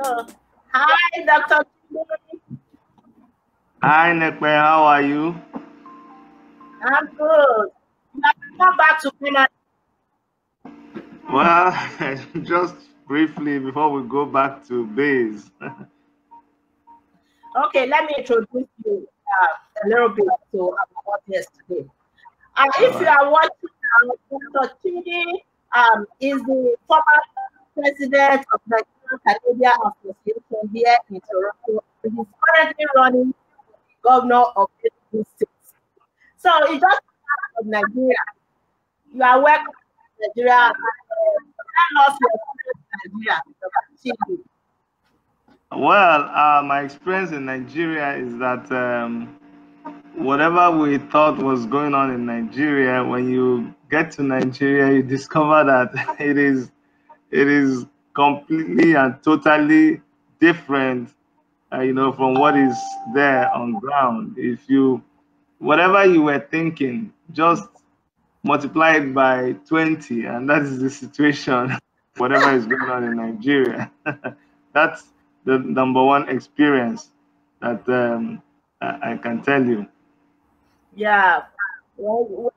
So, hi, Dr. Chidi. Hi, Nekpen. How are you? I'm good. You have come back to Canada. Well, just briefly before we go back to base. Okay, let me introduce you a little bit to our audience today. If you are watching now, Dr. Chidi is the former president of the Canadian Association here in Toronto. And he's currently running the governor of Enugu State. So he just came from Nigeria. You are welcome to Nigeria. Tell us your experience in Nigeria, Dr. Chidi. Well, my experience in Nigeria is that whatever we thought was going on in Nigeria, when you get to Nigeria, you discover that it is completely and totally different, from what is there on ground. Whatever you were thinking, just multiply it by 20, and that is the situation. Whatever is going on in Nigeria, that's the number one experience that I can tell you. Yeah, well,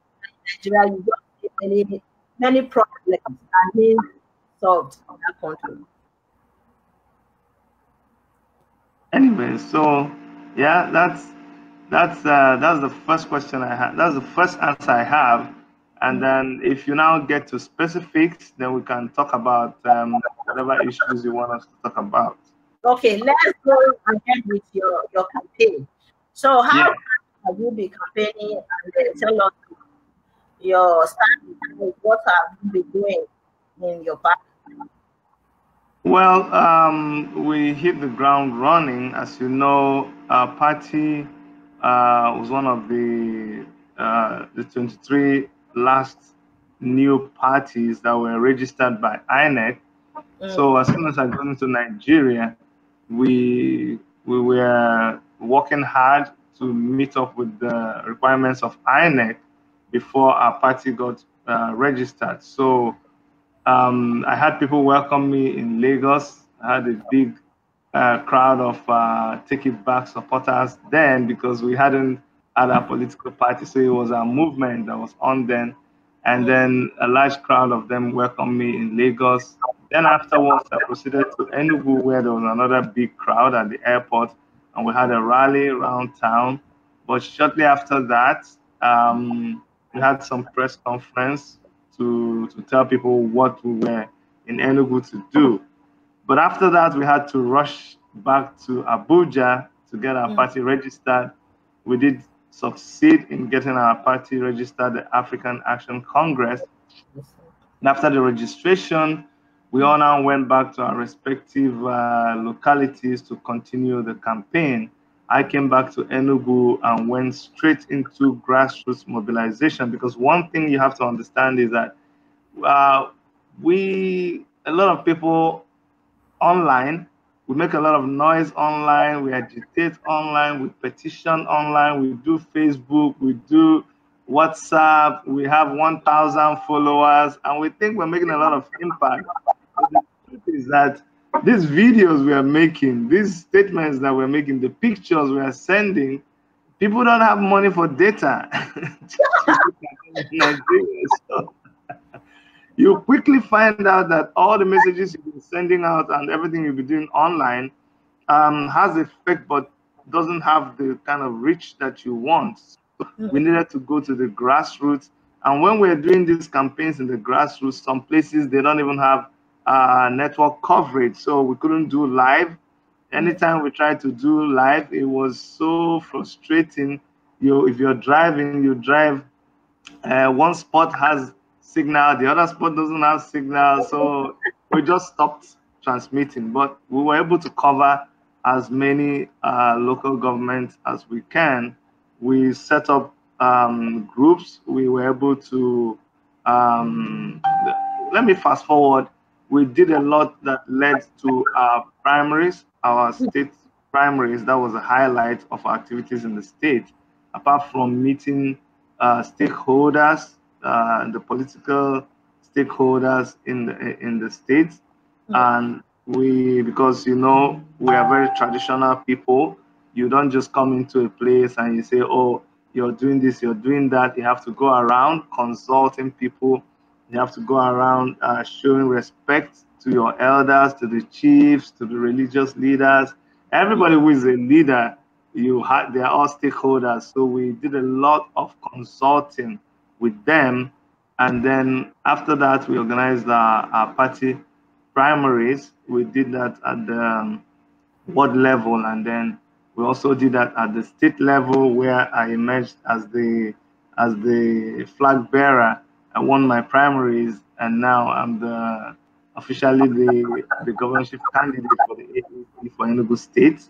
in Nigeria, you don't see many problems are being solved in that country. Anyway, so yeah, that's the first question I have. That's the first answer I have. And then if you now get to specifics, then we can talk about whatever issues you want us to talk about. Okay, let's go ahead with your campaign. So how have you been campaigning, and then tell us your strategy, what have you been doing in your party? Well, we hit the ground running. As you know, our party was one of the 23 last new parties that were registered by INEC. So as soon as I got into Nigeria, we were working hard to meet up with the requirements of INEC before our party got registered. So I had people welcome me in Lagos. I had a big crowd of Take It Back supporters then, because we hadn't had a political party, so it was our movement that was on then. And then a large crowd of them welcomed me in Lagos. Then afterwards, I proceeded to Enugu, where there was another big crowd at the airport, and we had a rally around town. But shortly after that, we had some press conference to tell people what we were in Enugu to do. But after that, we had to rush back to Abuja to get our party registered. We did succeed in getting our party registered, the African Action Congress. And after the registration, we all now went back to our respective localities to continue the campaign. I came back to Enugu and went straight into grassroots mobilization, because one thing you have to understand is that a lot of people online, we make a lot of noise online, we agitate online, we petition online, we do Facebook, we do WhatsApp, we have 1,000 followers, and we think we're making a lot of impact. But the truth is that these videos we are making, these statements that we're making, the pictures we are sending, people don't have money for data. So you quickly find out that all the messages you've been sending out and everything you've been doing online has effect, but doesn't have the kind of reach that you want. So we needed to go to the grassroots. And when we're doing these campaigns in the grassroots, some places, they don't even have network coverage. So we couldn't do live. Anytime we tried to do live, it was so frustrating. If you're driving, you drive, one spot has signal, the other spot doesn't have signal, so we just stopped transmitting. But we were able to cover as many local governments as we can. We set up groups. We were able to, let me fast forward. We did a lot that led to our primaries, our state primaries. That was a highlight of our activities in the state. Apart from meeting stakeholders, the political stakeholders in the state, and because, you know, we are very traditional people. You don't just come into a place and you say, oh, you're doing this, you're doing that. You have to go around consulting people. You have to go around showing respect to your elders, to the chiefs, to the religious leaders. Everybody who is a leader, they are all stakeholders. So we did a lot of consulting with them. And then after that, we organized our party primaries. We did that at the ward level, and then we also did that at the state level, where I emerged as the flag bearer. I won my primaries, and now I'm officially the governorship candidate for the AAC for Enugu State.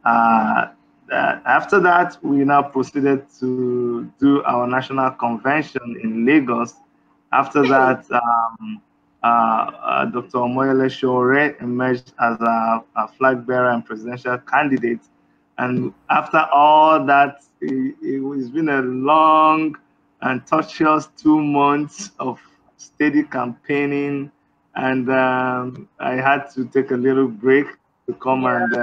Uh, After that, we now proceeded to do our national convention in Lagos. After that, Dr. Omoyele Sowore emerged as a flag bearer and presidential candidate. And after all that, it's been a long and tortuous 2 months of steady campaigning. And I had to take a little break to come and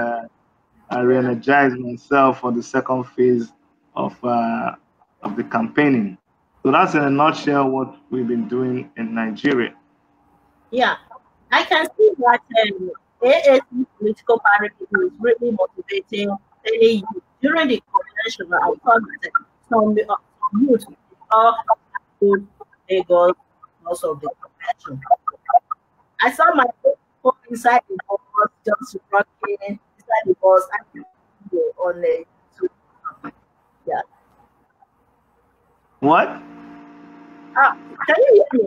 I re-energized myself for the second phase of the campaigning. So that's in a nutshell what we've been doing in Nigeria. Yeah, I can see that AAC political parity is really motivating any youth. During the convention, I thought that some youth are good Lagos because of the convention. I saw my people inside the bus, just rocking inside the bus on the yeah. What? Can you hear me?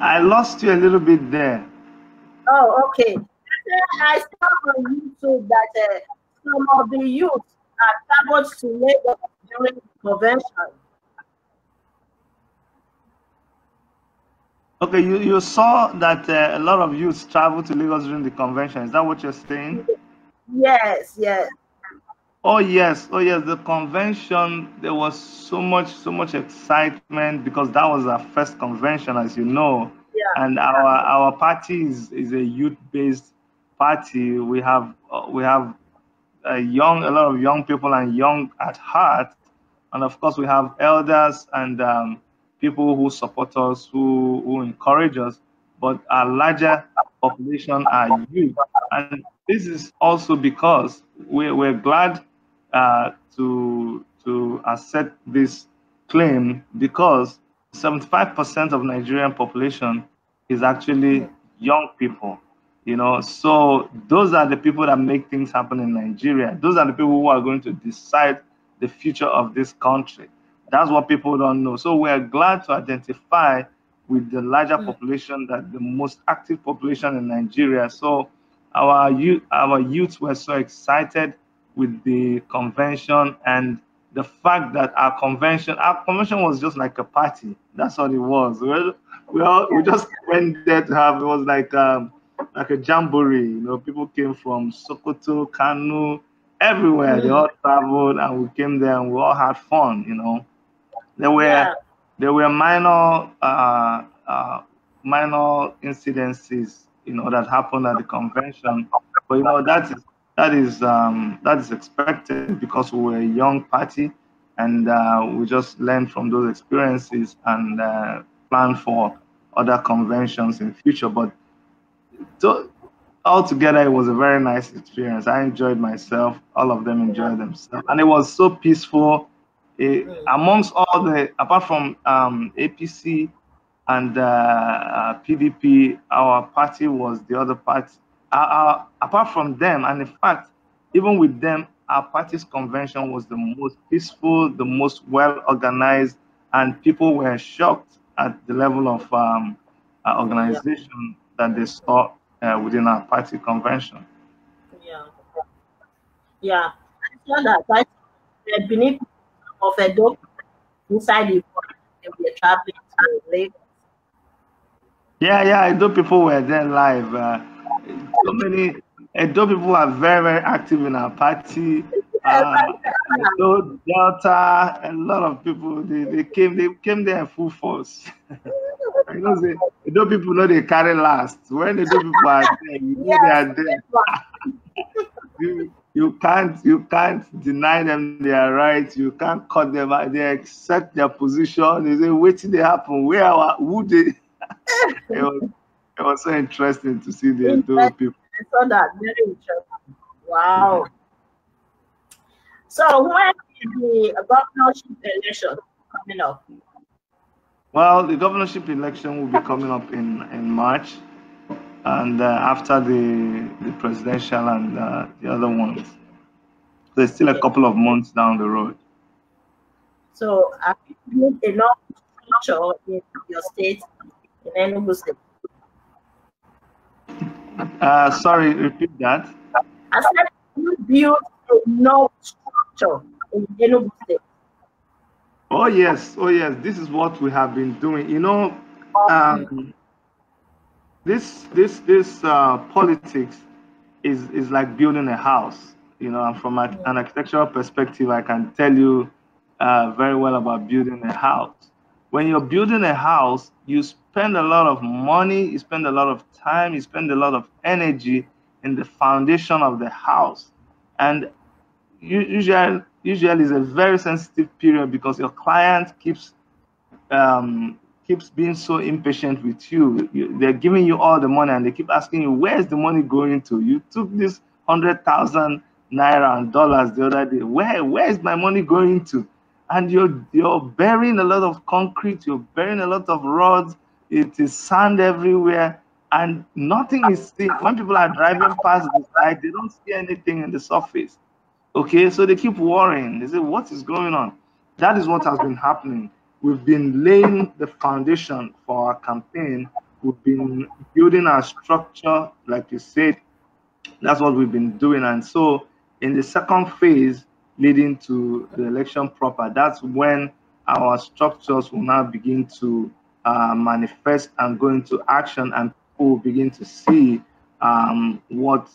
I lost you a little bit there. Oh, okay. I saw on YouTube that some of the youth are traveled to Lagos during the convention. Okay, you saw that a lot of youths traveled to Lagos during the convention. Is that what you're saying? Yes, yes. Oh yes, the convention, there was so much excitement because that was our first convention, as you know. Yeah. And our party is a youth-based party. We have a lot of young people and young at heart, and of course we have elders and people who support us, who encourage us. But our larger population are youth, and this is also because we're glad to accept this claim, because 75% of Nigerian population is actually young people. You know, so those are the people that make things happen in Nigeria. Those are the people who are going to decide the future of this country. That's what people don't know. So we're glad to identify with the larger population, that the most active population in Nigeria. So our youths were so excited with the convention, and the fact that our convention was just like a party. That's what it was. We just went there to have, it was like a jamboree. You know, people came from Sokoto, Kanu, everywhere. They all traveled, and we came there and we all had fun. You know, there were minor incidences, you know, that happened at the convention, but you know that is expected because we were a young party, and we just learned from those experiences and plan for other conventions in future. But altogether, it was a very nice experience. I enjoyed myself. All of them enjoyed themselves, and it was so peaceful. Amongst all apart from APC and PDP, our party was the other party. Apart from them, and in fact, even with them, our party's convention was the most peaceful, the most well organized, and people were shocked at the level of organization that they saw within our party convention. Yeah. I saw that. The beneath of a dog inside the bus, they were traveling to Lagos. Yeah, Edo people were there live. So many Edo people are very, very active in our party. Edo, Delta, a lot of people, they came there in full force. I know people know they carry last. When the people are there, you know they are there. You can't deny them their rights. You can't cut them out. They accept their position. They say, "Wait till they happen. Who they?" It was so interesting to see those people. I saw that, very interesting. Wow. So when is the governorship election coming up? Well, the governorship election will be coming up in March, and after the presidential and the other ones. There's still a couple of months down the road. So have you built enough structure in your state, in Enugu State? Sorry, repeat that. I said you built enough structure in Enugu State. Oh yes. This is what we have been doing. You know, this politics is like building a house. You know, and from an architectural perspective, I can tell you very well about building a house. When you're building a house, you spend a lot of money, you spend a lot of time, you spend a lot of energy in the foundation of the house. And usually is a very sensitive period because your client keeps being so impatient with you. They're giving you all the money and they keep asking you, where's the money going to? You took this 100,000 naira and dollars the other day. Where is my money going to? And you're burying a lot of concrete, you're burying a lot of rods, it is sand everywhere, and nothing is seen. When people are driving past the side, they don't see anything in the surface. Okay, so they keep worrying. They say, what is going on? That is what has been happening. We've been laying the foundation for our campaign. We've been building our structure, like you said. That's what we've been doing. And so in the second phase, leading to the election proper, that's when our structures will now begin to manifest and go into action, and people will begin to see what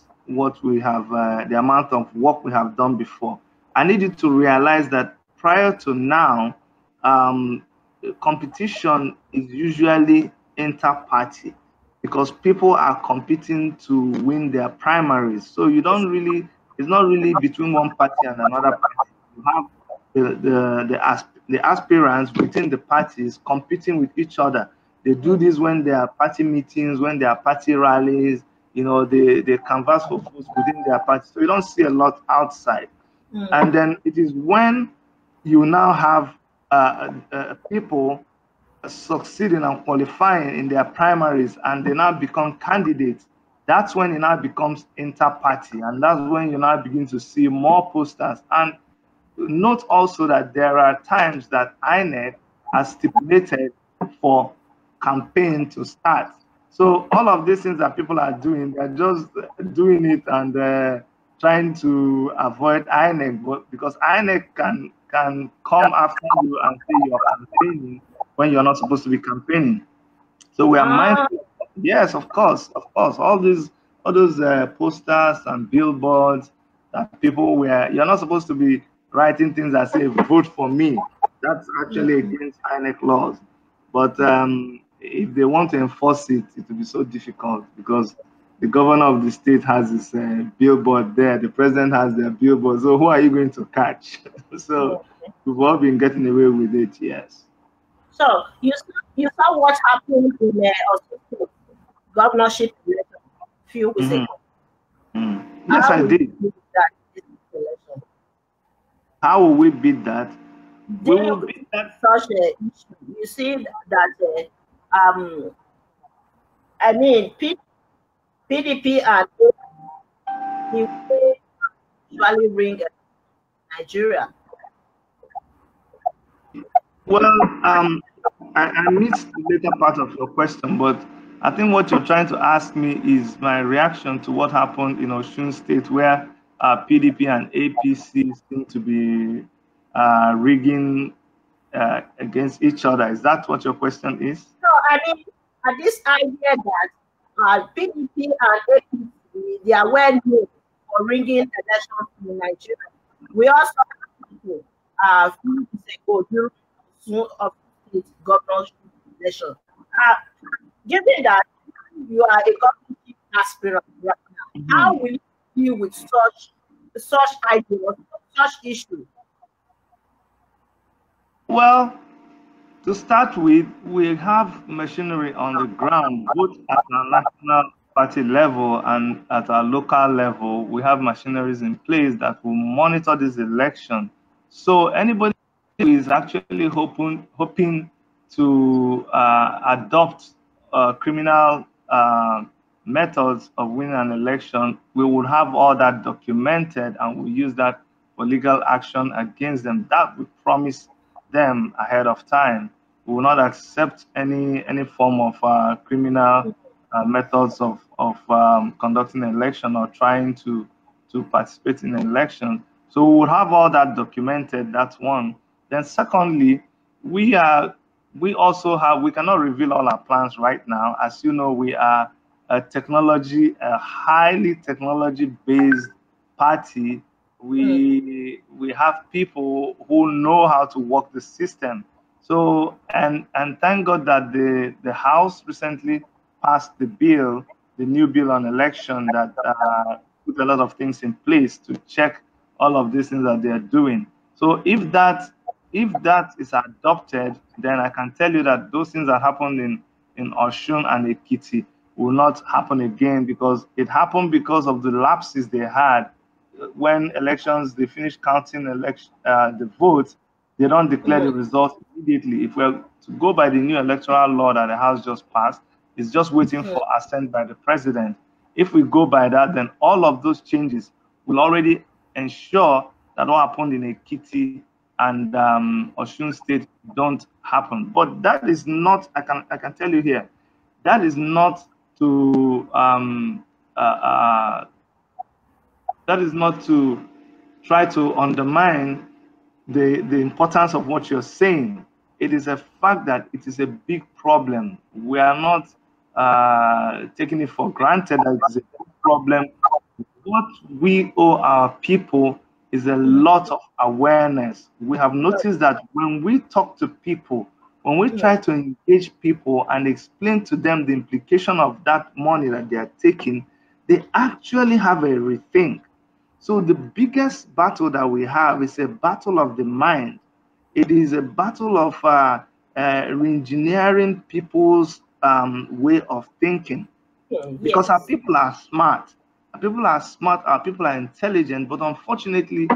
we have, the amount of work we have done before. I need you to realize that prior to now, competition is usually inter-party because people are competing to win their primaries. So you don't really, it's not really between one party and another party. You have the aspirants within the parties competing with each other. They do this when there are party meetings, when there are party rallies, you know, they canvass for votes within their party. So you don't see a lot outside. And then it is when you now have people succeeding and qualifying in their primaries and they now become candidates. That's when it now becomes inter-party, and that's when you now begin to see more posters. And note also that there are times that INEC has stipulated for campaign to start. So all of these things that people are doing, they're just doing it and trying to avoid INEC, but because INEC can come after you and say you're campaigning when you're not supposed to be campaigning. So we are mindful. Yes, of course. All those posters and billboards that people wear, you're not supposed to be writing things that say vote for me. That's actually against INEC laws. But if they want to enforce it, it will be so difficult because the governor of the state has his billboard there, the president has their billboard. So who are you going to catch? So we've all been getting away with it, yes. So you saw what happened in the governorship election a few weeks ago. Yes, I did. How will we beat that? We will beat that. Such a issue. You see that I mean PDP and AAC usually ring Nigeria. Well, I missed the later part of your question, but I think what you're trying to ask me is my reaction to what happened in Osun State, where PDP and APC seem to be rigging against each other. Is that what your question is? No, I mean, this idea that PDP and APC, they are well known for rigging elections in Nigeria. We also have people a few weeks ago during of state governorship election. Given that you are a government aspirant right now, how will you deal with such ideas, such issues? Well, to start with, we have machinery on the ground, both at our national party level and at our local level. We have machineries in place that will monitor this election. So anybody who is actually hoping to adopt criminal methods of winning an election, we would have all that documented and we use that for legal action against them. That we promise them ahead of time. We will not accept any form of criminal methods of conducting an election or trying to participate in an election. So we will have all that documented. That's one. Then secondly, we also have, we cannot reveal all our plans right now. As you know, we are a highly technology-based party. We have people who know how to work the system. So and thank God that the House recently passed the new bill on election that put a lot of things in place to check all of these things that they are doing. So if that is adopted, then I can tell you that those things that happened in Osun and Ekiti will not happen again, because it happened because of the lapses they had when elections, they finish counting the votes, they don't declare the results immediately. If we're to go by the new electoral law that the House just passed, it's just waiting for assent by the president. If we go by that, then all of those changes will already ensure that what happened in Ekiti and Osun State don't happen. But that is not, I can tell you here, that is not to try to undermine the importance of what you're saying. It is a fact that it is a big problem. We are not taking it for granted that it is a big problem. What we owe our people is a lot of awareness. We have noticed that when we talk to people, when we try to engage people and explain to them the implication of that money that they are taking, they actually have a rethink. So the biggest battle that we have is a battle of the mind. It is a battle of re-engineering people's way of thinking. Because our people are smart. Our people are smart, our people are intelligent, but unfortunately,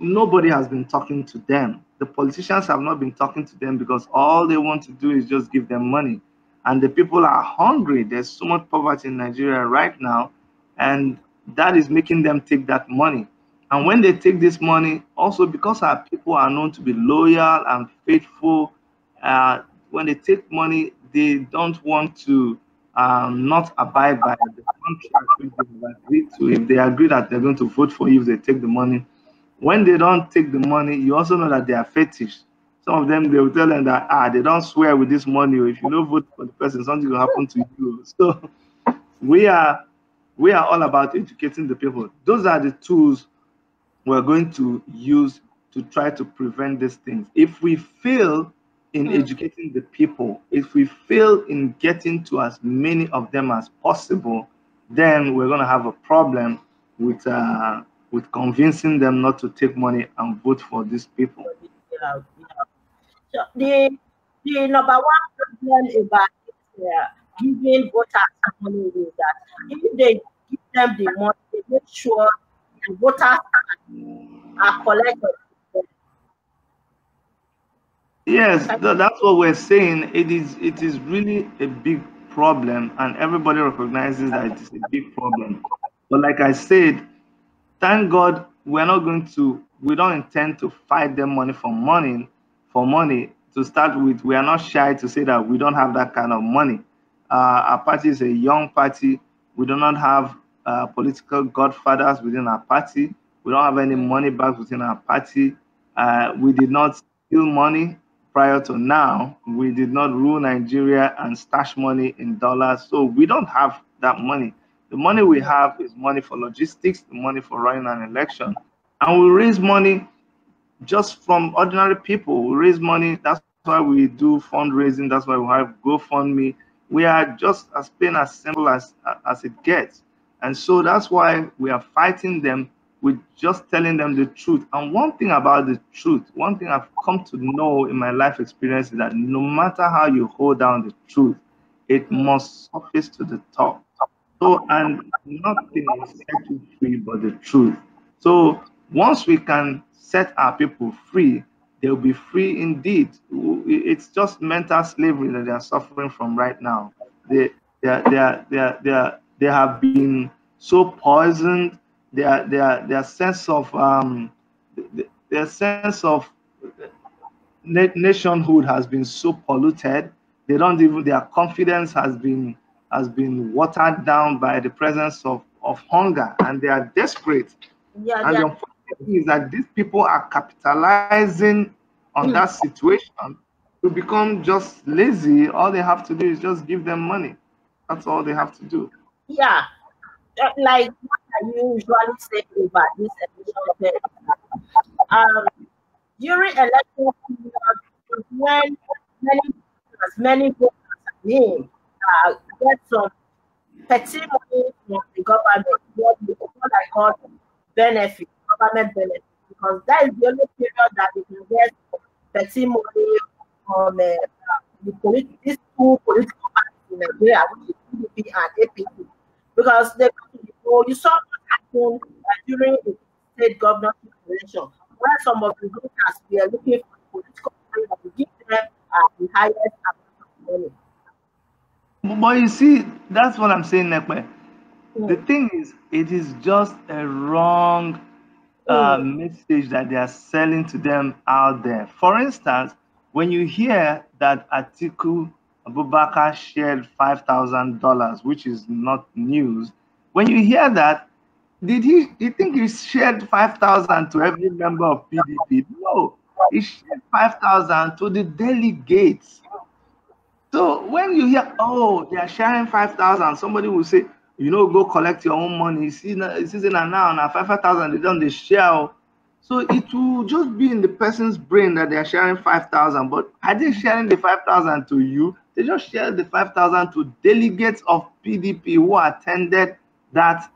nobody has been talking to them. The politicians have not been talking to them because all they want to do is just give them money. And the people are hungry. There's so much poverty in Nigeria right now, and that is making them take that money. And when they take this money, also because our people are known to be loyal and faithful, when they take money, they don't want to not abide by the contract which they have agreed to. If they agree that they're going to vote for you if they take the money, when they don't take the money, you also know that they are fetish. Some of them, they will tell them that they don't swear with this money. If you don't vote for the person, something will happen to you. So we are all about educating the people. Those are the tools we're going to use to try to prevent these things. If we fail in educating the people, if we fail in getting to as many of them as possible, then we're going to have a problem with convincing them not to take money and vote for these people. So the number one problem about giving voters money is that if they give them the money, they make sure the voters are collected. Yes, that's what we're saying. It is really a big problem, and everybody recognizes that it is a big problem. But like I said, thank God we don't intend to fight them for money. To start with, we are not shy to say that we don't have that kind of money. Our party is a young party. We do not have political godfathers within our party. We don't have any money bags within our party. We did not steal money prior to now. We did not rule Nigeria and stash money in dollars. So we don't have that money. The money we have is money for logistics, the money for running an election. And we raise money just from ordinary people. We raise money. That's why we do fundraising. That's why we have GoFundMe. We are just as plain as simple as it gets. And so that's why we are fighting them with just telling them the truth. And one thing about the truth, one thing I've come to know in my life experience is that no matter how you hold down the truth, it must surface to the top. So, and nothing will set you free but the truth. So once we can set our people free, they'll be free indeed. It's just mental slavery that they are suffering from right now. They have been so poisoned. Their sense of nationhood has been so polluted. They don't even, their confidence has been watered down by the presence of hunger, and they are desperate. Yeah, and the unfortunate thing is that these people are capitalizing on that situation to become just lazy. All they have to do is just give them money. That's all they have to do. Yeah, like what I usually say about this election, during election period, when many voters get some petty money from the government, what I call benefit, government benefit, because that is the only period that they can get petty money from these two political parties in Nigeria, which is PDP and APC, because they you saw what happened during the state governorship election, where some of the voters were looking for political party that will give them the highest amount of money. But you see, that's what I'm saying, Nekpen. The thing is, it is just a wrong message that they are selling to them out there. For instance, when you hear that Atiku Abubakar shared $5,000, which is not news, when you hear that, you think he shared 5,000 to every member of PDP? No, he shared 5,000 to the delegates. So when you hear, oh, they are sharing 5,000, somebody will say, you know, go collect your own money. See, it's now 5,000, they don't share. So it will just be in the person's brain that they are sharing 5,000. But are they sharing the 5,000 to you? They just share the 5,000 to delegates of PDP who attended that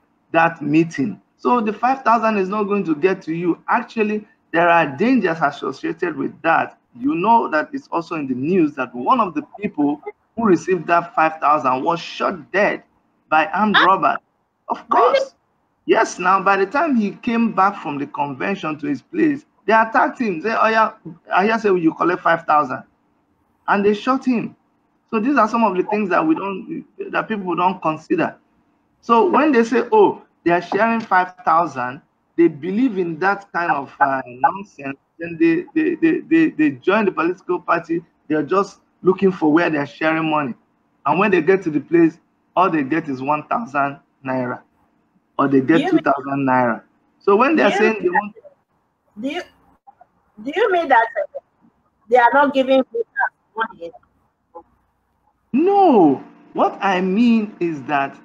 meeting. So the 5,000 is not going to get to you. Actually, there are dangers associated with that. You know that it's also in the news that one of the people who received that 5,000 was shot dead by armed robbers. Of course. Really? Yes, now by the time he came back from the convention to his place, they attacked him. Say, oh yeah, I hear say you collect 5,000. And they shot him. So these are some of the things that people don't consider. So when they say, oh, they are sharing 5,000, they believe in that kind of nonsense. Then they join the political party. They're just looking for where they're sharing money. And when they get to the place, all they get is 1,000 naira, or they get 2,000 naira. So when they're saying they want, do you mean that they are not giving money? No, what I mean is that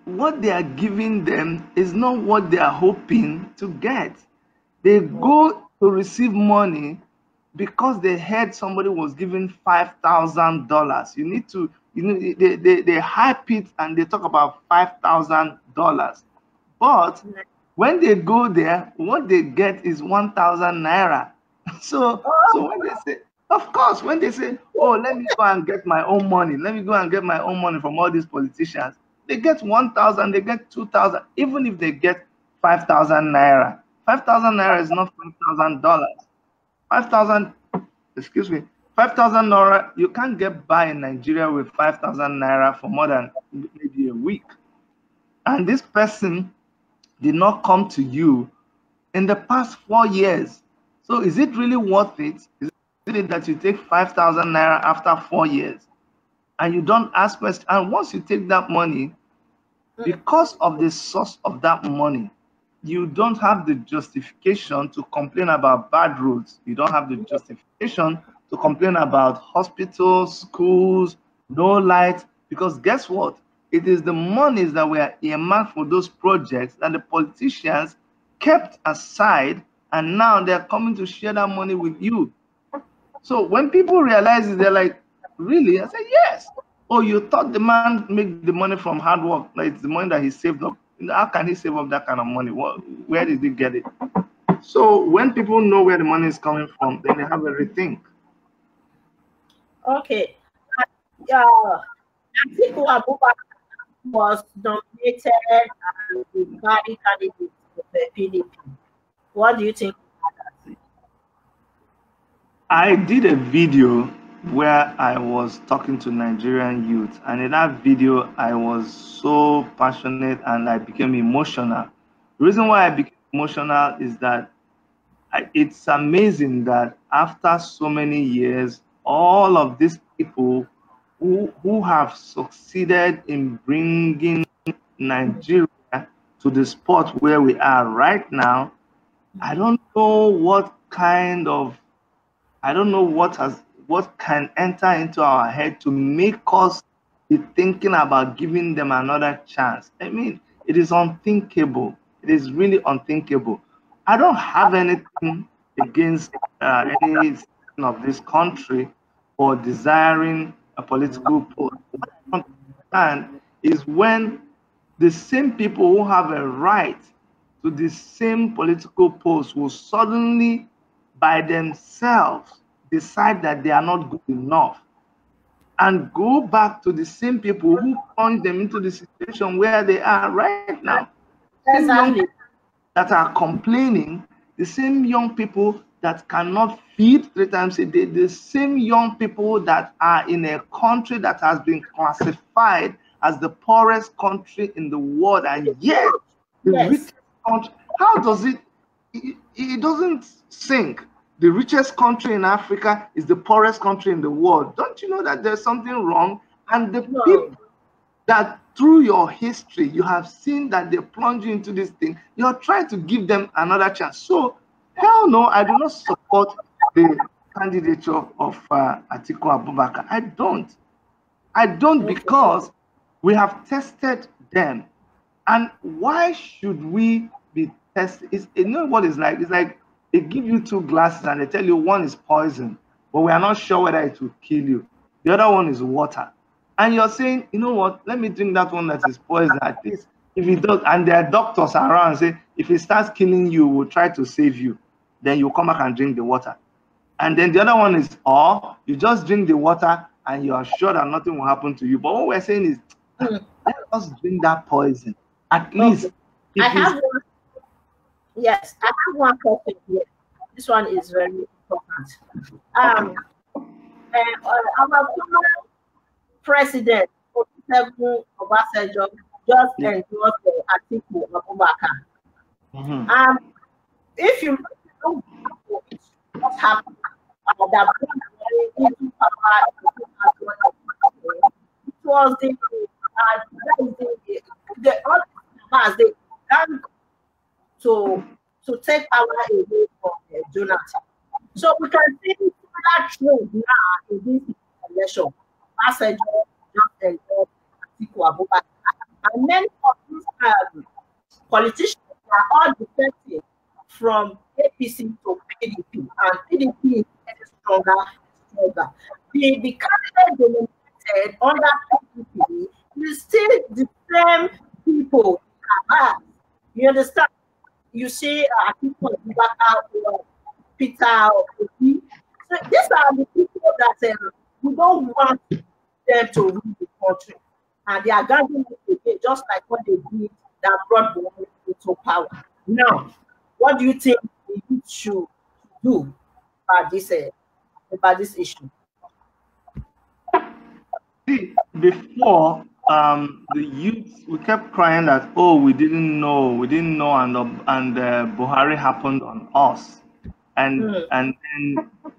what they are giving them is not what they are hoping to get. They go to receive money because they heard somebody was giving $5,000. You need to, they hype it and they talk about $5,000. But when they go there, what they get is 1,000 naira. So when they say, of course, when they say, oh, let me go and get my own money, let me go and get my own money from all these politicians, they get 1,000, they get 2,000, even if they get 5,000 naira. 5,000 naira is not $5,000. 5,000, excuse me, 5,000 naira, you can't get by in Nigeria with 5,000 naira for more than maybe a week. And this person did not come to you in the past 4 years. So is it really worth it? Is it that you take 5,000 naira after 4 years and you don't ask questions? And once you take that money, because of the source of that money, you don't have the justification to complain about bad roads. You don't have the justification to complain about hospitals, schools, no light, because guess what? It is the monies that were earmarked for those projects that the politicians kept aside, and now they're coming to share that money with you. So when people realize it, they're like, really? I say, yes. Oh, you thought the man make the money from hard work? Like it's the money that he saved up. How can he save up that kind of money? Where did he get it? So when people know where the money is coming from, then they have a rethink. Okay. Atiku Abubakar was nominated as the party candidate of the PDP. What do you think about that? I did a video where I was talking to Nigerian youth, and in that video I was so passionate and I became emotional. The reason why I became emotional is that it's amazing that after so many years, all of these people who have succeeded in bringing Nigeria to the spot where we are right now, I don't know what kind of, I don't know what can enter into our head to make us be thinking about giving them another chance. I mean, it is unthinkable. It is really unthinkable. I don't have anything against any of this country for desiring a political post. What I don't understand is when the same people who have a right to the same political post will suddenly, by themselves, decide that they are not good enough and go back to the same people who plunged them into the situation where they are right now. Exactly. That are complaining, the same young people that cannot feed 3 times a day, the same young people that are in a country that has been classified as the poorest country in the world, and yet the richest country. How does it doesn't sink? The richest country in Africa is the poorest country in the world. Don't you know that there's something wrong? And the people that through your history, you have seen that they plunge into this thing, you're trying to give them another chance. So, hell no, I do not support the candidature of Atiku Abubakar. I don't because we have tested them. And why should we be tested? You know what it's like? It's like they give you 2 glasses and they tell you one is poison, but we are not sure whether it will kill you. The other one is water. And you're saying, you know what, let me drink that one that is poison. At least if it does, and there are doctors around and say, if it starts killing you, we'll try to save you. Then you come back and drink the water. And then the other one is, or you just drink the water and you are sure that nothing will happen to you. But what we're saying is, let us drink that poison. At least. I have one question here. This one is very important. Our former President Nekpen Obasogie just endorsed Atiku Abubakar. If you look at what happened, that into power, it was the other they began to take power away from Jonathan. So we can see that trend now in this election. Obasanjo just endorsed Atiku Abubakar, and many of these politicians are all defecting from APC to PDP, and PDP is getting stronger and stronger. The candidate nominated under PDP is still the same people. You understand? You see, Atiku Abubakar, Peter Obi. So these are the people that we don't want them to rule the country, and they are gathering again, just like what they did that brought borne into power. Now, what do you think we should do about this issue? See, before the youth, we kept crying that, oh, we didn't know, and Buhari happened on us, and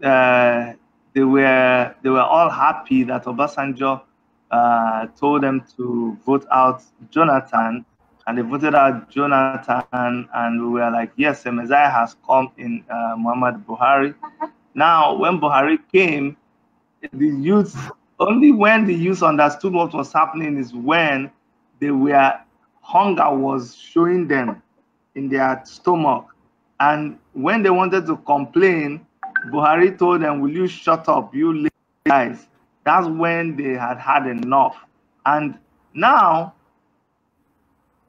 then they were all happy that Obasanjo told them to vote out Jonathan, and they voted out Jonathan, and we were like, yes, a Messiah has come in Muhammad Buhari. Now, when Buhari came, the youth, only when the youth understood what was happening is when hunger was showing them in their stomach. And when they wanted to complain, Buhari told them, will you shut up, you guys? That's when they had had enough. And now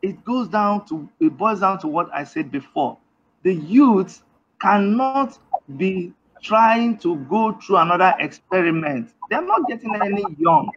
it boils down to what I said before. The youth cannot be trying to go through another experiment. They're not getting any young.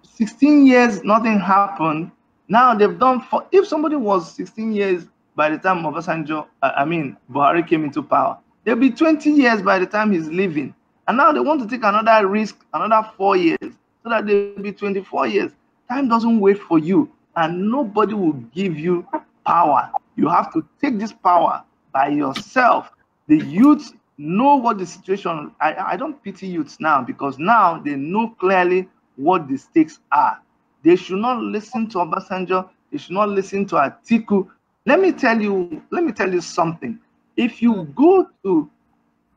16 years, nothing happened. Now they've done if somebody was 16 years by the time Buhari came into power, they'll be 20 years by the time he's leaving. And now they want to take another risk, another 4 years, so that they'll be 24 years. Time doesn't wait for you, and nobody will give you power. You have to take this power by yourself. The youth know what the situation. I don't pity youths now, because now they know clearly what the stakes are. They should not listen to Obasanjo. They should not listen to Atiku. Let me tell you something. If you go to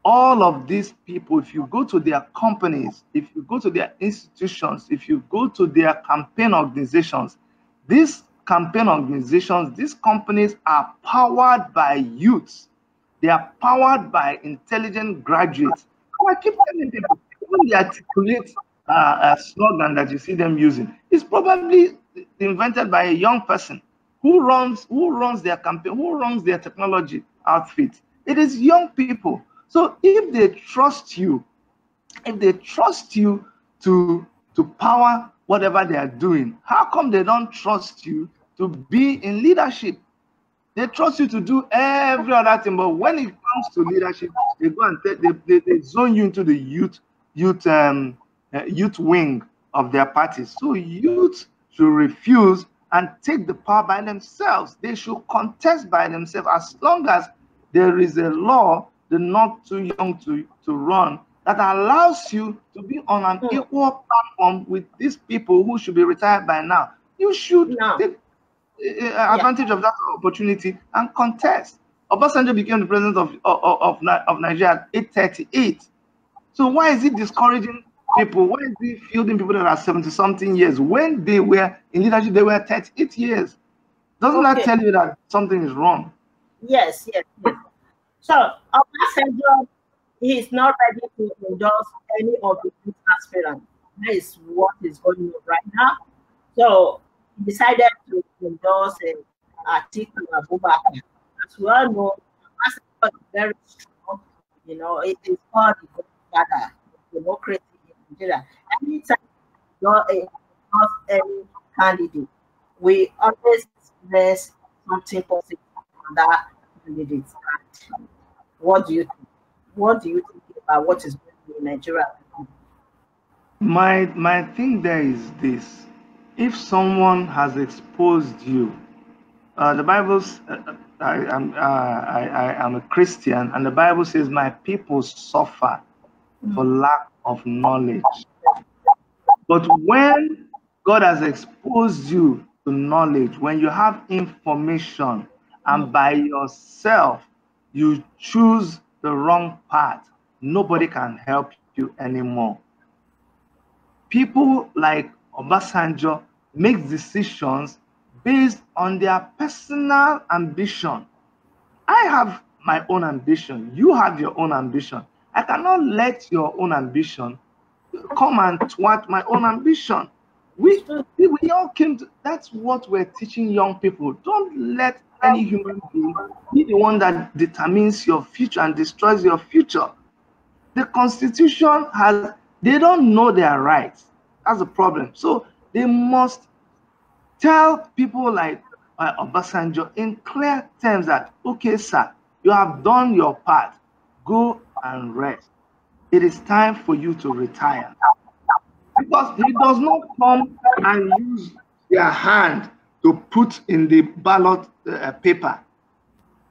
all of these people, if you go to their companies, if you go to their institutions, if you go to their campaign organizations, these campaign organizations, these companies are powered by youths. They are powered by intelligent graduates. I keep telling people, when they articulate a slogan that you see them using, it's probably invented by a young person who runs their campaign, who runs their technology outfit. It is young people. So if they trust you, to power whatever they are doing, how come they don't trust you to be in leadership? They trust you to do every other thing, but when it comes to leadership, they go and they zone you into the youth wing of their parties. So youth should refuse and take the power by themselves. They should contest by themselves, as long as there is a law, the not too young to run, that allows you to be on an equal platform with these people who should be retired by now. You should take advantage of that opportunity and contest. Obasanjo became the president of Nigeria at 838. So why is he discouraging people? Why is he fielding people that are 70-something years? When they were in leadership, they were 38 years. Doesn't that tell you that something is wrong? Yes. So Obasanjo, he is not ready to endorse any of the youth aspirants. That is what is going on right now. So he decided to endorse Atiku Abubakar. As we all know, Obasanjo is very strong. You know, it is called the godfather of democracy in Nigeria. Anytime you endorse any candidate, we always raise something positive on that candidate. What do you think? What do you think about what is going on in Nigeria? My thing there is this: if someone has exposed you, the Bible's I am a Christian, and the Bible says, "My people suffer for lack of knowledge." But when God has exposed you to knowledge, when you have information, and by yourself you choose the wrong path, nobody can help you anymore. People like Obasanjo make decisions based on their personal ambition. I have my own ambition. You have your own ambition. I cannot let your own ambition come and thwart my own ambition. We all came to, that's what we're teaching young people. Don't let any human being be the one that determines your future and destroys your future. The Constitution has, they don't know their rights. That's the problem. So they must tell people like Obasanjo in clear terms that, okay, sir, you have done your part. Go and rest. It is time for you to retire. Because he does not come and use their hand to put in the ballot paper.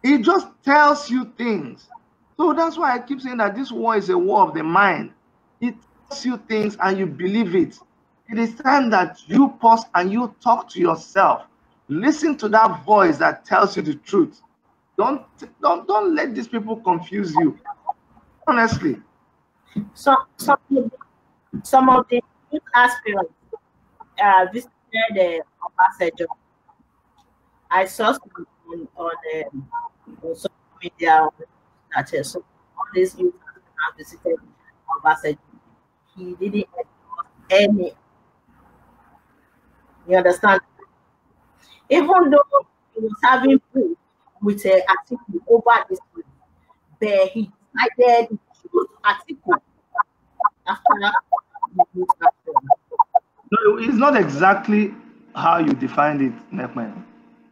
He just tells you things. So that's why I keep saying that this war is a war of the mind. It tells you things and you believe it. It is time that you pause and you talk to yourself. Listen to that voice that tells you the truth. Don't let these people confuse you. Honestly. Some of the youth aspirants visited Obasanjo. I saw some on social media that so all these youth have visited Obasanjo. he didn't endorse any. You understand? Even though he was having proof with an article over this one, but he decided to choose article after the vote action. No, it's not exactly how you defined it, Nekpen.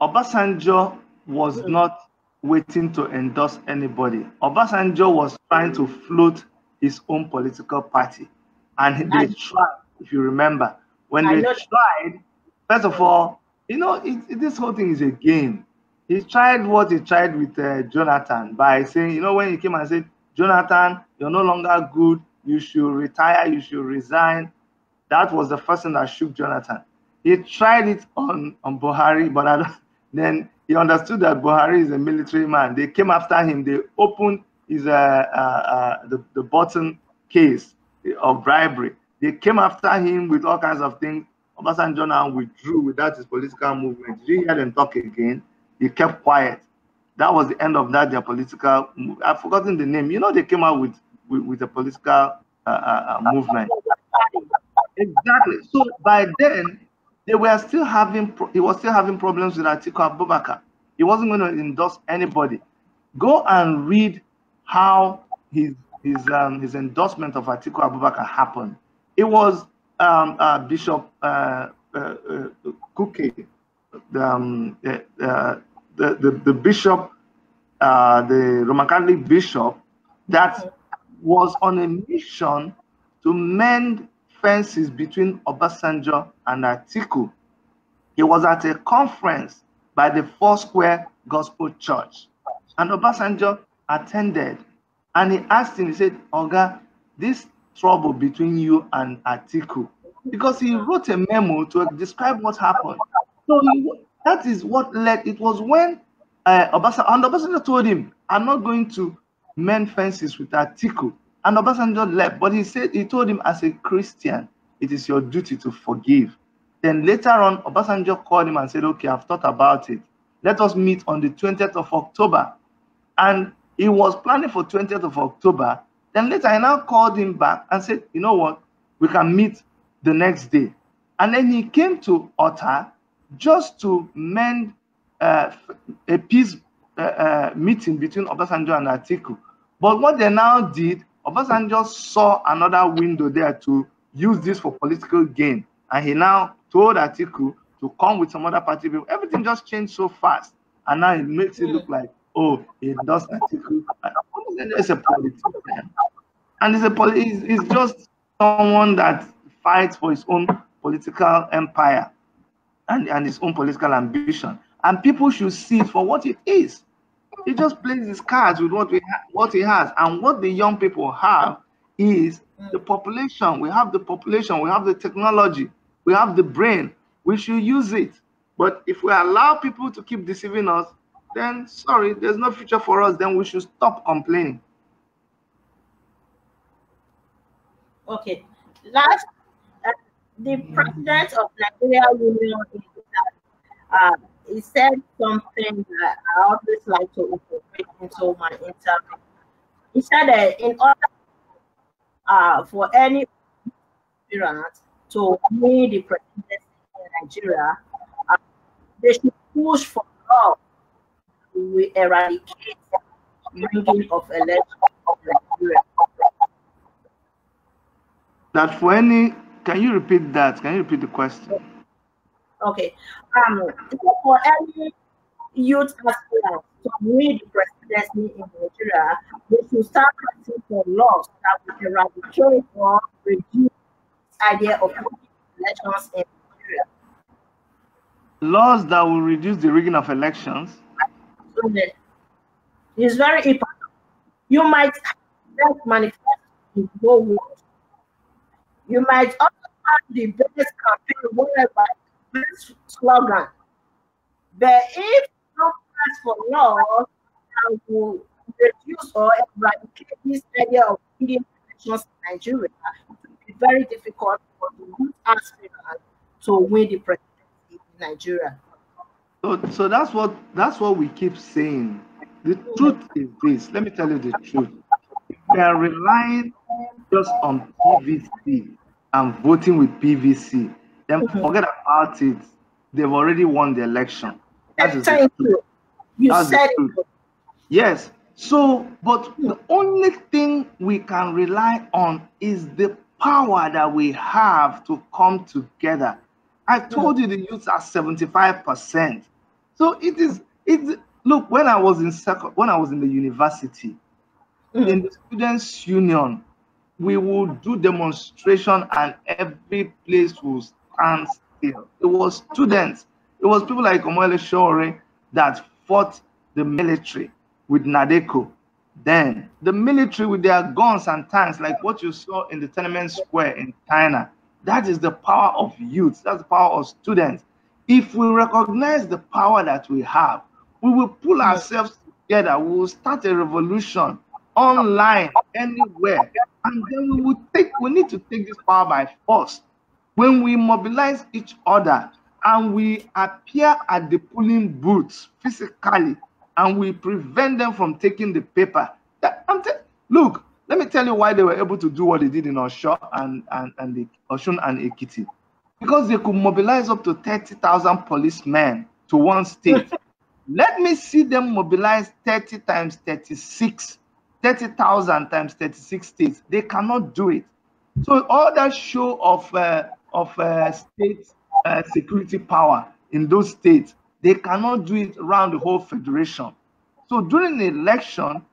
Obasanjo was not waiting to endorse anybody. Obasanjo was trying to float his own political party. And they tried, if you remember, when they tried, first of all, you know, this whole thing is a game. He tried what he tried with Jonathan by saying, you know, when he came and said, Jonathan, you're no longer good, you should retire, you should resign. That was the first thing that shook Jonathan. He tried it on Buhari, but then he understood that Buhari is a military man. They came after him. They opened his the button case of bribery. They came after him with all kinds of things. Obasanjo now withdrew without his political movement. Did you hear them talk again? They kept quiet. That was the end of that, their political move. I've forgotten the name. You know, they came out with a political movement. Exactly. So by then, they were still having, he was still having problems with Atiku Abubakar. He wasn't going to endorse anybody. Go and read how his endorsement of Atiku Abubakar happened. It was Bishop Kuke, the bishop, the Roman Catholic bishop, that was on a mission to mend fences between Obasanjo and Atiku. He was at a conference by the Foursquare Gospel Church, and Obasanjo attended, and he asked him, he said, Oga, this trouble between you and Atiku, because he wrote a memo to describe what happened. So that is what led, it was when Obasanjo told him, I'm not going to mend fences with Atiku. And Obasanjo left, but he said, he told him, as a Christian, it is your duty to forgive. Then later on, Obasanjo called him and said, okay, I've thought about it. Let us meet on the 20th of October. And he was planning for 20th of October. Then later, I now called him back and said, you know what, we can meet the next day. And then he came to Ota just to mend a peace meeting between Obasanjo and Atiku. But what they now did, Obasanjo saw another window there to use this for political gain. And he now told Atiku to come with some other party people. Everything just changed so fast. And now it makes it look like, oh, he endorsed Atiku. It's a politician. And he's just someone that fights for his own political empire and his own political ambition. And people should see it for what it is. He just plays his cards with what he has. And what the young people have is the population. We have the population, we have the technology, we have the brain. We should use it. But if we allow people to keep deceiving us, then sorry, there's no future for us. Then we should stop complaining. Okay. Last, the president of Nigeria Union is that he said something that I always like to incorporate into my interview. He said that in order for any aspirant to win the presidency in Nigeria, they should push for law to eradicate rigging of elections in Nigeria. That for any, can you repeat that? Can you repeat the question? Okay. For any youth aspirants to win the presidency in Nigeria, they should start passing for laws that will eradicate or reduce the idea of elections in Nigeria. Laws that will reduce the rigging of elections? So it's very important. You might manifest in no words. You might also have the best campaign, whatever, best slogan. But if you don't pass for laws that will reduce or eradicate this idea of leading elections in Nigeria, it will be very difficult for the youth aspirant to win the presidency in Nigeria. So that's what we keep saying. The truth is this. Let me tell you the truth. We are relying just on PVC and voting with PVC, then forget about it. They've already won the election. That is Thank you. You said it. Yes. So, but the only thing we can rely on is the power that we have to come together. I told you the youths are 75%. So it's look, when I was in the university, in the students' union, we would do demonstration and every place will stand still. It was students, it was people like Omoele Shore that fought the military with Nadeko. Then the military with their guns and tanks, like what you saw in the Tenement Square in China. That is the power of youth. That's the power of students. If we recognize the power that we have, we will pull ourselves together. We will start a revolution online, anywhere, and then we need to take this power by force. When we mobilize each other and we appear at the polling booths physically, and we prevent them from taking the paper. Look, let me tell you why they were able to do what they did in Osun and Ekiti. Because they could mobilize up to 30,000 policemen to one state. Let me see them mobilize 30 times 36, 30,000 times 36 states. They cannot do it. So all that show of state security power in those states, they cannot do it around the whole federation. So during the election,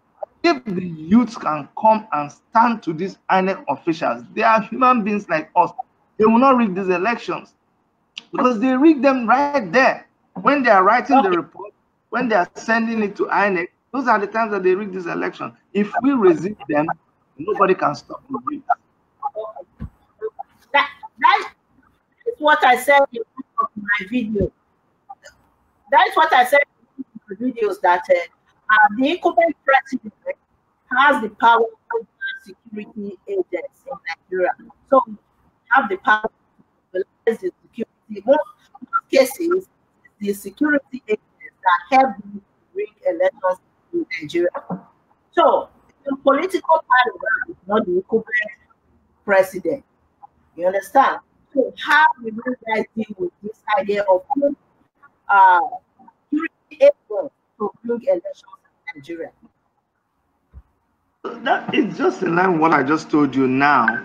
if the youths can come and stand to these INEC officials, they are human beings like us. They will not rig these elections because they rig them right there. When they are writing the report, when they are sending it to INEC, those are the times that they rig this election. If we resist them, nobody can stop the rig. That is what I said in my video. That is what I said in the videos, that the incumbent president has the power over security agents in Nigeria. So we have the power to mobilize the security. In most cases, the security agents that help you bring elections in Nigeria. So the political party is not the incumbent president. You understand? So how do you guys deal with this idea of security agents to bring elections in Nigeria? That is just in line with what I just told you now.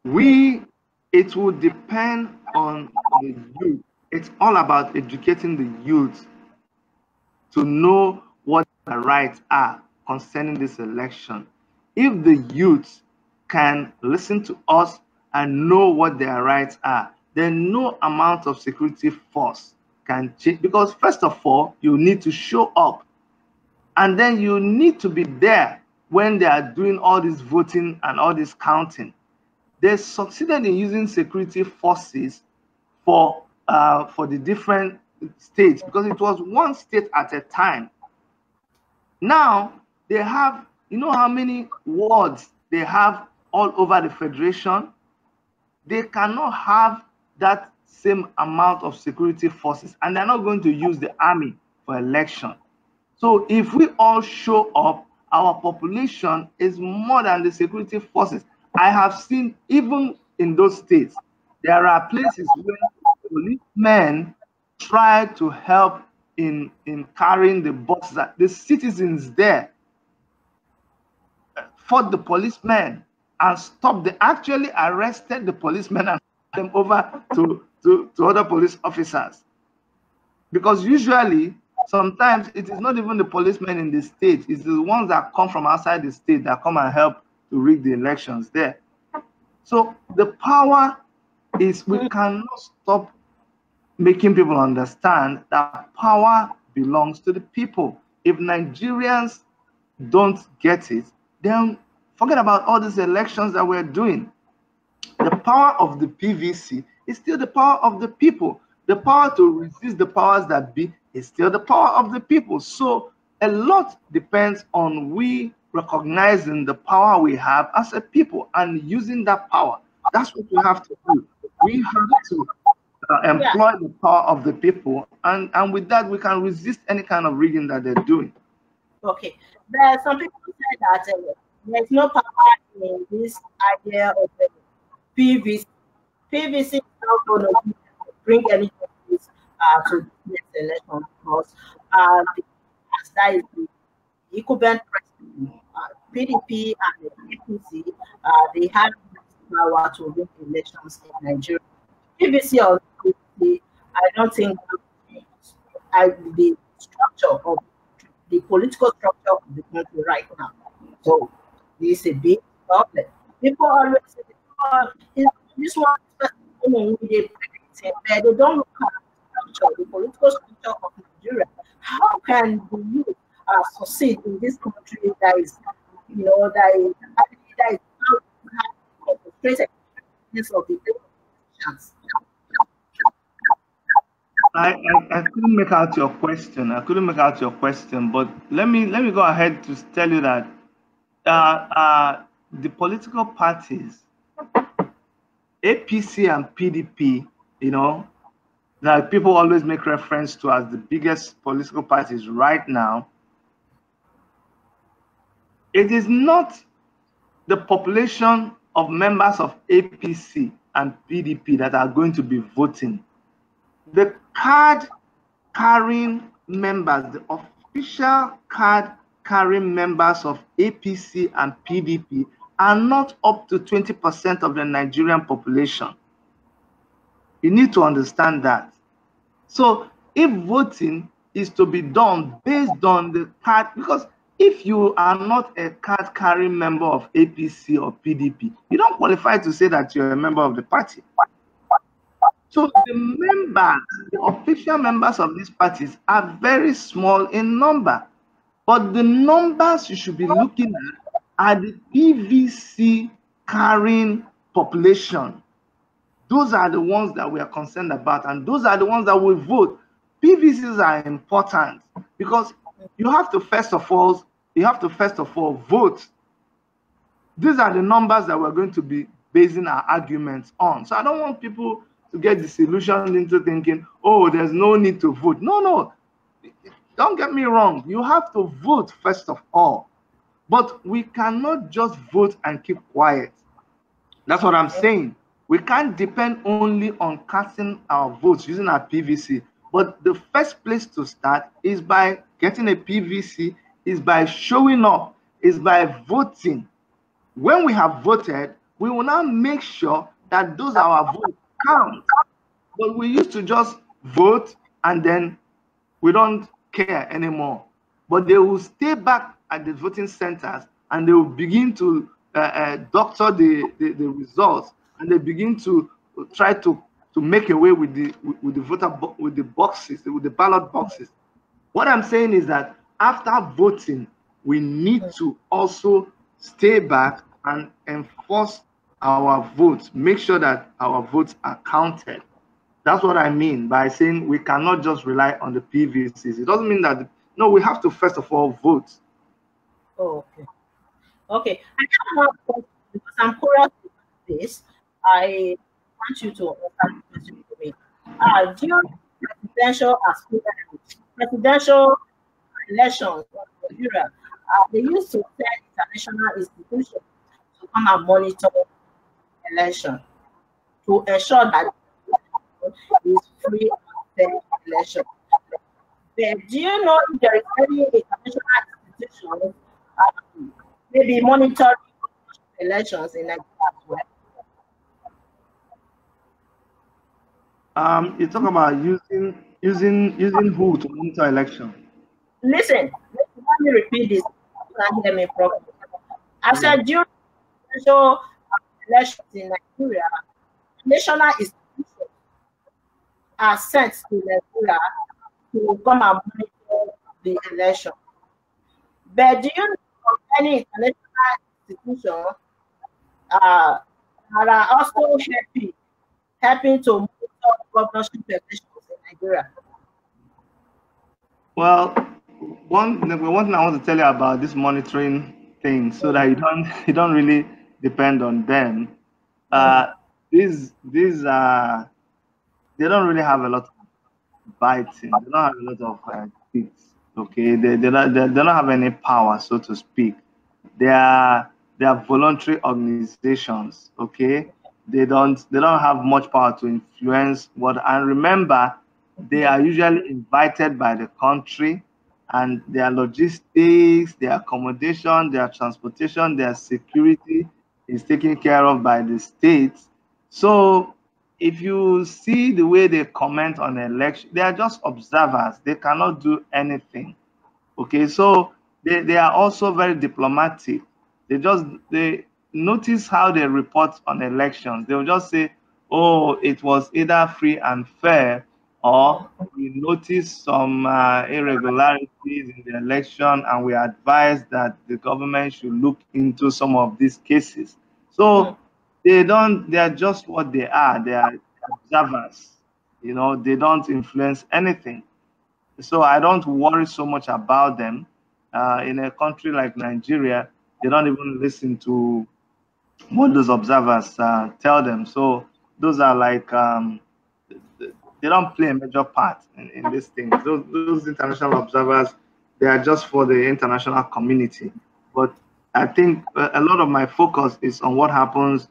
It will depend on the youth. It's all about educating the youth to know what their rights are concerning this election. If the youth can listen to us and know what their rights are, then no amount of security force can change. Because first of all, you need to show up, and then you need to be there when they are doing all this voting and all this counting. They succeeded in using security forces for the different states because it was one state at a time. Now they have, you know how many wards they have all over the federation? They cannot have that same amount of security forces, and they're not going to use the army for election. So if we all show up, our population is more than the security forces. I have seen even in those states, there are places where policemen try to help in carrying the boxes. The citizens there fought the policemen and stopped. They actually arrested the policemen and them over to other police officers. Because usually, sometimes it is not even the policemen in the state, it's the ones that come from outside the state that come and help to rig the elections there. So the power is, we cannot stop making people understand that power belongs to the people. If Nigerians don't get it, then forget about all these elections that we're doing. The power of the PVC is still the power of the people. The power to resist the powers that be is still the power of the people. So a lot depends on we recognizing the power we have as a people and using that power. That's what we have to do. We have to employ the power of the people, and with that we can resist any kind of rigging that they're doing. Okay. There are some people say that There's no power in this idea of the PVC. PVC is not going to bring any justice to this election because that is the incumbent president, PDP and the APC, they have power to win elections in Nigeria. PVC or PVC, I don't think the structure of the political structure of the country right now. So this is a big problem. People always say, oh, this one they don't look at the structure, the political structure of Nigeria. How can the youth succeed in this country that is, you know, that is concentrated of the politicians? I couldn't make out your question. I couldn't make out your question, but let me go ahead to tell you that the political parties, APC and PDP, you know, that people always make reference to as the biggest political parties right now, it is not the population of members of APC and PDP that are going to be voting. The card-carrying members, the official card-carrying members of APC and PDP are not up to 20% of the Nigerian population. You need to understand that. So if voting is to be done based on the card, because if you are not a card-carrying member of APC or PDP, you don't qualify to say that you're a member of the party. So the members, the official members of these parties are very small in number. But the numbers you should be looking at are the PVC carrying population. Those are the ones that we are concerned about, and those are the ones that will vote. PVCs are important because you have to first of all vote. These are the numbers that we're going to be basing our arguments on. So I don't want people to get disillusioned into thinking, oh, there's no need to vote. No. Don't get me wrong. You have to vote first of all. But we cannot just vote and keep quiet. That's what I'm saying. We can't depend only on casting our votes using our PVC. But the first place to start is by getting a PVC, is by showing up, is by voting. When we have voted, we will now make sure that those our votes count. But we used to just vote and then we don't care anymore. But they will stay back at the voting centers and they will begin to doctor the results, and they begin to try to make away with the boxes, with the ballot boxes. What I'm saying is that after voting, we need to also stay back and enforce our votes, make sure that our votes are counted. That's what I mean by saying we cannot just rely on the PVCs. It doesn't mean that, no, we have to first of all vote. Oh, okay. I have one question because I'm curious about this. I want you to answer the question for me. During presidential elections in Nigeria, they used to send international institutions to come and monitor election to ensure that is free and fair election. But do you know if there is any international institution maybe monitoring elections in Nigeria as well? You talk about using who to monitor election? Listen, let me repeat this. You can hear me properly. I said during presidential elections in Nigeria, national institutions are sent to Nigeria to come and monitor the election. But do you know of any international institution that are also helping to monitor governorship elections in Nigeria? Well, one thing I want to tell you about this monitoring thing, so that you don't really depend on them. These they don't really have a lot of biting. They don't have a lot of seats. Okay, they don't have any power, so to speak. They are they are voluntary organizations. Okay, they don't have much power to influence what. And remember, they are usually invited by the country, and their logistics, their accommodation, their transportation, their security is taken care of by the states. So if you see the way they comment on the election, they are just observers. They cannot do anything. Okay, so they are also very diplomatic. They notice how they report on elections. They will just say, oh, it was either free and fair, or we noticed some irregularities in the election, and we advise that the government should look into some of these cases. So they are just what they are. They are observers. You know, they don't influence anything. So I don't worry so much about them. In a country like Nigeria, they don't even listen to what those observers tell them. So those are like, they don't play a major part in this thing. Those international observers, they are just for the international community. But I think a lot of my focus is on what happens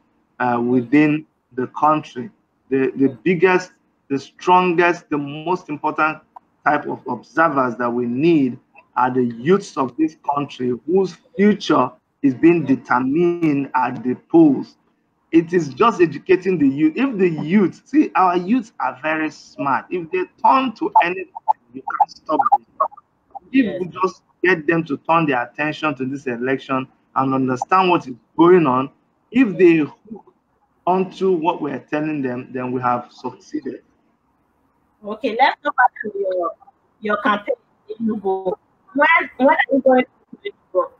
within the country. The biggest, the strongest, the most important type of observers that we need are the youths of this country, whose future is being determined at the polls. It is just educating the youth. If the youth, see, our youths are very smart. If they turn to anything, you can't stop them. If we just get them to turn their attention to this election and understand what is going on, if they hook onto what we're telling them, then we have succeeded. Okay, let's go back to your campaign in Enugu. When are you going to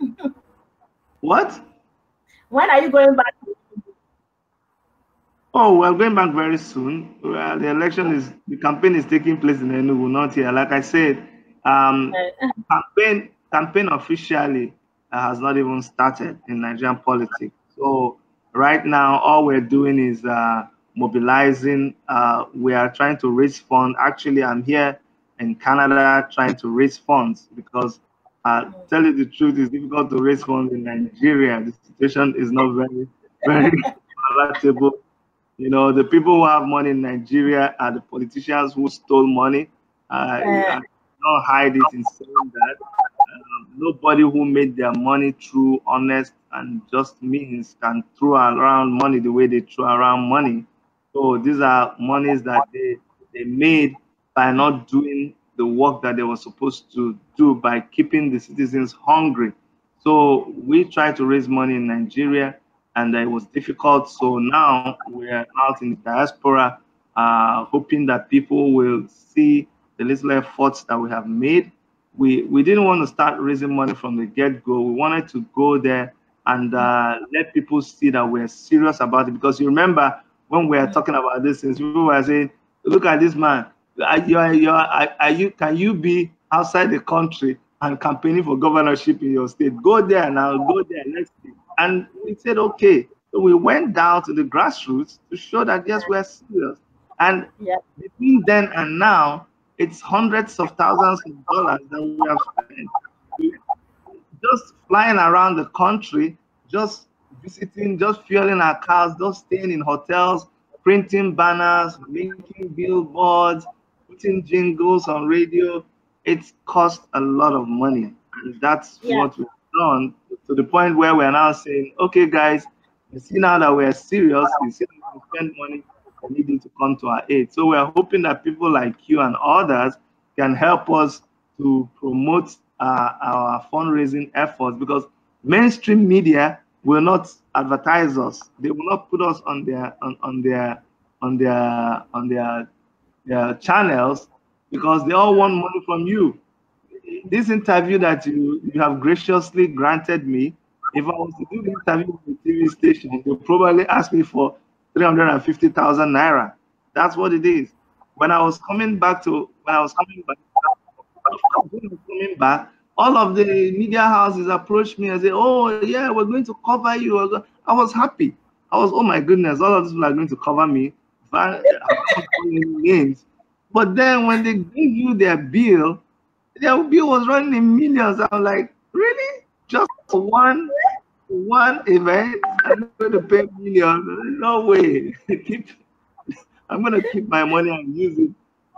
Enugu? What? When are you going back to Enugu? Oh, we're going back very soon. Well, the campaign is taking place in Enugu, not here. Like I said, campaign officially has not even started in Nigerian politics. So right now, all we're doing is mobilizing. We are trying to raise funds. Actually, I'm here in Canada trying to raise funds because, tell you the truth, it's difficult to raise funds in Nigeria. The situation is not very, very palatable. You know, the people who have money in Nigeria are the politicians who stole money. I don't hide it in saying that. Nobody who made their money through honest and just means can throw around money the way they throw around money. So these are monies that they made by not doing the work that they were supposed to do, by keeping the citizens hungry. So we tried to raise money in Nigeria, and it was difficult. So now we're out in the diaspora, hoping that people will see the little efforts that we have made. We didn't want to start raising money from the get-go. We wanted to go there and let people see that we're serious about it. Because you remember when we were talking about this, people were saying, "Look at this man. Can you be outside the country and campaigning for governorship in your state? Go there now. Go there. Let's see." And we said, okay. So we went down to the grassroots to show that yes, we're serious. And between then and now, it's hundreds of thousands of dollars that we have spent just flying around the country, just visiting, just fueling our cars, just staying in hotels, printing banners, making billboards, putting jingles on radio. It's cost a lot of money. And that's what we've done, to the point where we're now saying, okay, guys, you see now that we're serious, you see that we spend money, we need you to come to our aid. So we're hoping that people like you and others can help us to promote our fundraising efforts, because mainstream media will not advertise us. They will not put us on their channels, because they all want money from you. This interview that you have graciously granted me, if I was to do the interview with the TV station, they'll probably ask me for 350,000 naira. That's what it is. When I was coming back, all of the media houses approached me and said, "Oh yeah, we're going to cover you." I was happy. I was, oh my goodness, all of these people are going to cover me. Names. But then when they give you their bill was running in millions. I'm like, really? Just one one event, I'm going to pay millions. No way. I'm going to keep my money and use it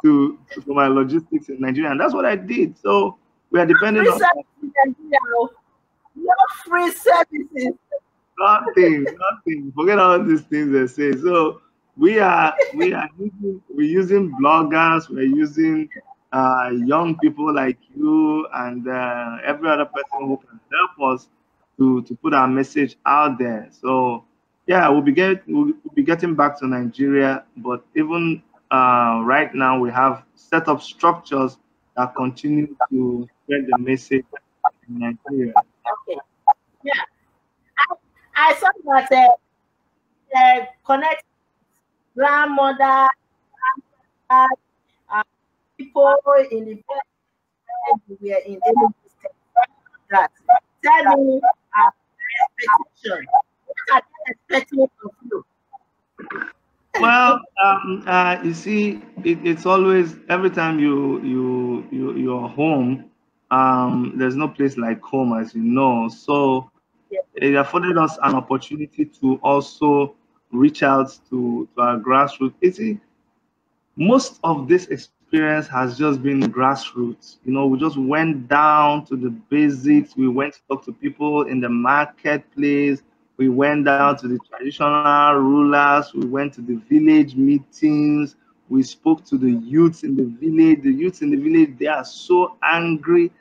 for my logistics in Nigeria. And that's what I did. So we are depending on no free services. Nothing. Forget all these things they say. So we're using bloggers, we're using young people like you and every other person who can help us to put our message out there. So yeah, we'll be getting back to Nigeria, but even right now we have set up structures that continue to spread the message in Nigeria. Okay. Yeah. I saw that connect grandmother, people in the we are in Enugu State. That tell me expectation. What are they expecting of you? Well, you see, it's always every time you're home. There's no place like home, as you know. So it afforded us an opportunity to also reach out to our grassroots. You see, most of this experience has just been grassroots. You know, we just went down to the basics. We went to talk to people in the marketplace. We went down to the traditional rulers. We went to the village meetings. We spoke to the youths in the village. The youths in the village, they are so angry.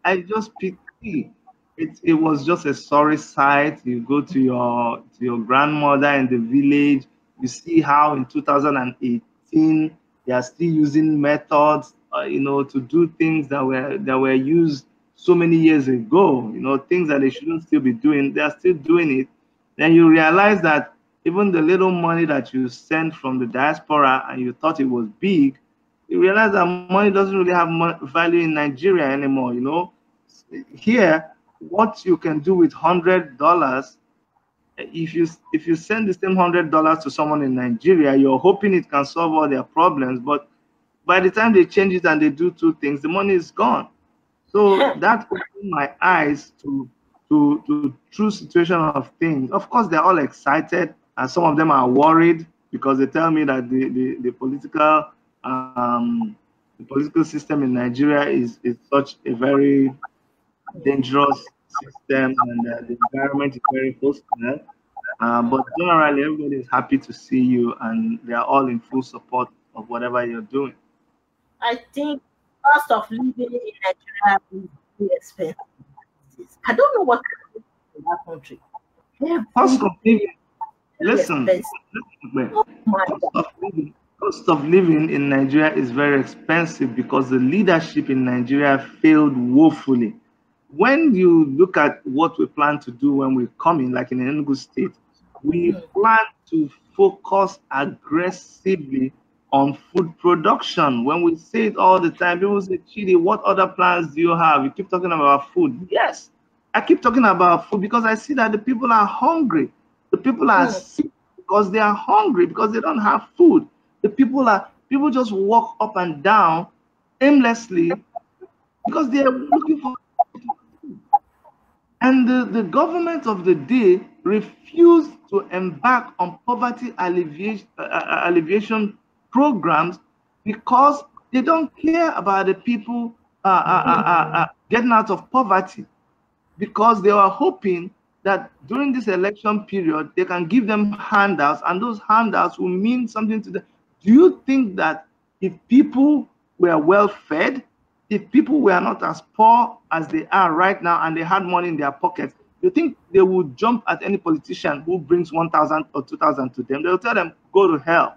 I just pity. It was just a sorry sight. You go to your grandmother in the village. You see how in 2018 they are still using methods, to do things that were used so many years ago. You know, things that they shouldn't still be doing. They are still doing it. Then you realize that even the little money that you sent from the diaspora and you thought it was big, you realize that money doesn't really have value in Nigeria anymore. You know, here what you can do with $100. If you send the same $100 to someone in Nigeria, you're hoping it can solve all their problems. But by the time they change it and they do two things, the money is gone. So that opened my eyes to true situation of things. Of course, they're all excited, and some of them are worried because they tell me that the political system in Nigeria is such a very dangerous system, and the environment is very hostile. But generally, everybody is happy to see you, and they are all in full support of whatever you're doing. I think cost of living in Nigeria is very expensive. I don't know what in that country. Cost of living. Listen, cost of living in Nigeria is very expensive because the leadership in Nigeria failed woefully. When you look at what we plan to do when we come in, like in Enugu State, we plan to focus aggressively on food production. When we say it all the time, people say, Chidi, what other plans do you have? You keep talking about food. Yes, I keep talking about food because I see that the people are hungry. The people are sick because they are hungry, because they don't have food. People just walk up and down aimlessly because they are looking for. And the government of the day refused to embark on poverty alleviation programs because they don't care about the people getting out of poverty, because they were hoping that during this election period, they can give them handouts, and those handouts will mean something to them. Do you think that if people were well fed, if people were not as poor as they are right now and they had money in their pockets, you think they would jump at any politician who brings 1,000 or 2,000 to them? They'll tell them, go to hell.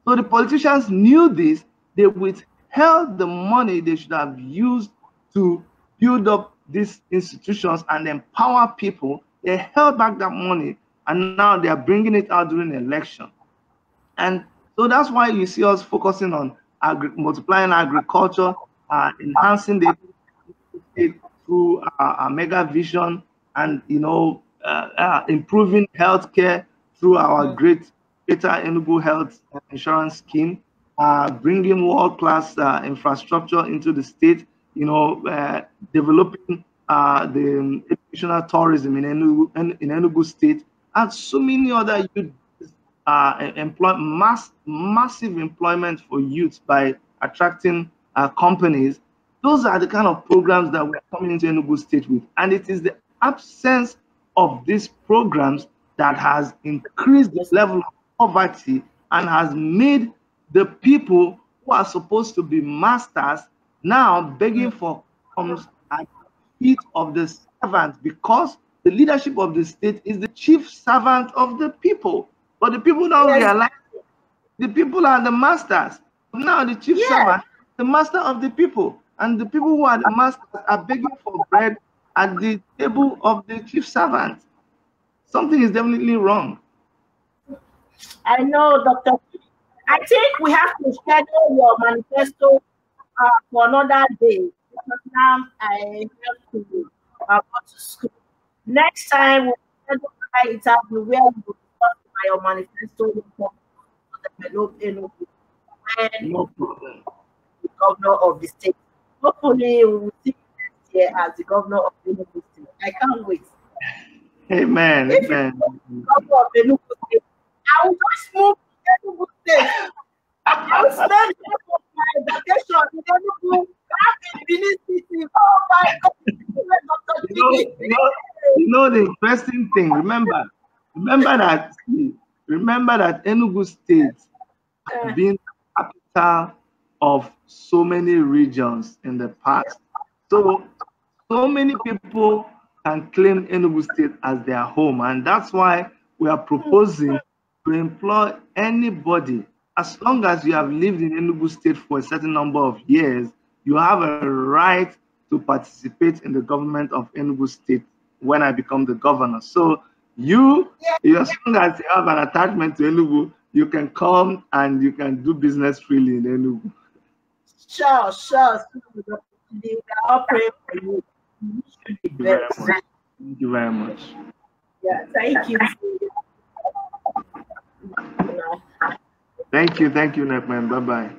So the politicians knew this. They withheld the money they should have used to build up these institutions and empower people. They held back that money, and now they are bringing it out during the election. And so that's why you see us focusing on multiplying agriculture, enhancing the state through a mega vision, and improving healthcare through our greater Enugu Health Insurance Scheme, bringing world-class infrastructure into the state, developing the educational tourism in Enugu State, and so many other youth massive employment for youth by attracting companies. Those are the kind of programs that we're coming into Enugu State with. And it is the absence of these programs that has increased the level of poverty and has made the people who are supposed to be masters now begging for crumbs at the feet of the servants, because the leadership of the state is the chief servant of the people. But the people don't realize the people are the masters. Now the chief servant, the master of the people, and the people who are the masters are begging for bread at the table of the chief servant. Something is definitely wrong. I know, Dr. I think we have to schedule your manifesto for another day, because now I have to go to school. Next time we'll schedule my interview where we will talk about your manifesto for the Enugu and No problem. the governor of the state. Hopefully, we will see you next year as the governor of the Enugu State. I can't wait. Amen. If Amen. you governor of the Enugu State, I will just move to Enugu State. I will spend half of my vacation in Enugu, half in Benin City. Oh my God! You know the interesting thing. Remember that Enugu State has been the capital of so many regions in the past. So many people can claim Enugu State as their home, and that's why we are proposing to employ anybody. As long as you have lived in Enugu State for a certain number of years, you have a right to participate in the government of Enugu State when I become the governor. So as long as you have an attachment to Enugu, you can come and you can do business freely in Enugu. Sure. We are all praying for you. You should be blessed. Thank you very much. Yeah, thank you. Thank you, Nekpen. Bye-bye.